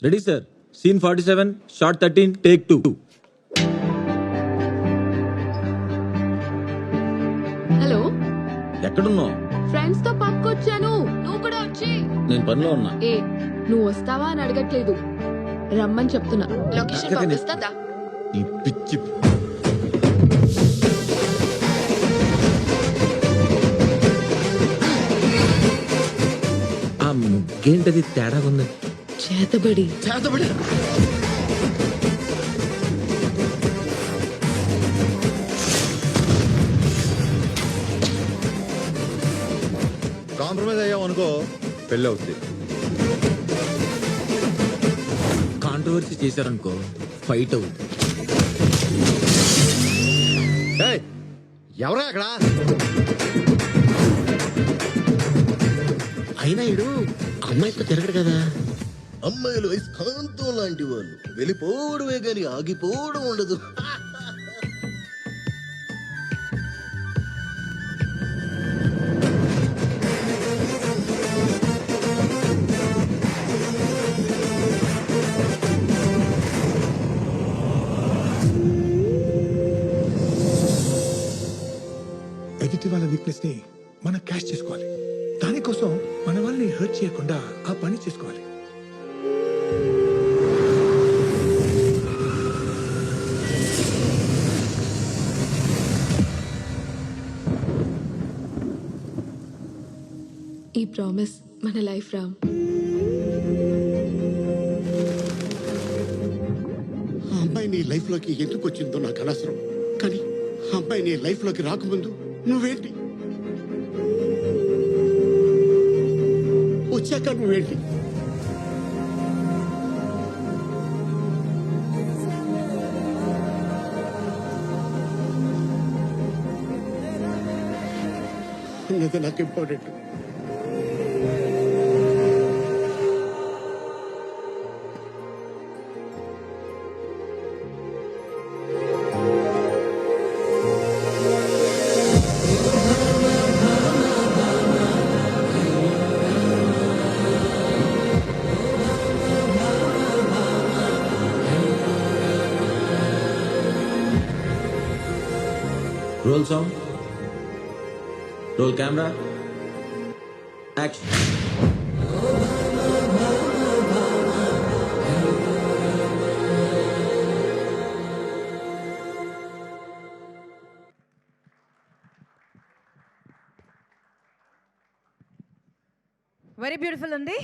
Ready sir. Scene 47, shot 13, take 2. Hello, ఎక్కడున్నావు? Friends తో పక్కొచ్చాను. నువ్వు కూడా వచ్చి. నేను పనిలో ఉన్నా. ఏ, నువ్వు వస్తావా అని అడగట్లేదు, రమ్మని చెప్తున్నా. లొకేషన్ పంపిస్తా. ఈ పిచ్చి ఆ ముగ్గేంటది తేడా ఉంది. చేతబడి. కాంప్రమైజ్ అయ్యాం అనుకో, పెళ్ళి అవుతుంది. కాంట్రవర్సీ చేశారనుకో, ఫైట్ అవుతుంది. ఎవరా అక్కడ? అయినా ఇడు అమ్మాయితో తిరగడు కదా. అమ్మాయిలు అయస్కాంతం లాంటి వాళ్ళు, వెళ్ళిపోవడమే గాని ఆగిపోవడం ఉండదు. ఎదుటి వాళ్ళ వీక్నెస్ ని మనం క్యాష్ చేసుకోవాలి. దానికోసం మన వాళ్ళని హర్ట్ చేయకుండా ఆ పని చేసుకోవాలి. ఈ ప్రామిస్ మన లైఫ్ రామ్. ఆ అమ్మాయి నీ లైఫ్ లోకి ఎందుకు వచ్చిందో నాకు అనవసరం, కానీ ఆ అమ్మాయి నీ లైఫ్ లోకి రాకముందు నువ్వేంటి, వచ్చాక నువ్వేంటి? అన్నది నాకు important. Roll sound, roll camera, action. Very beautiful ఉంది.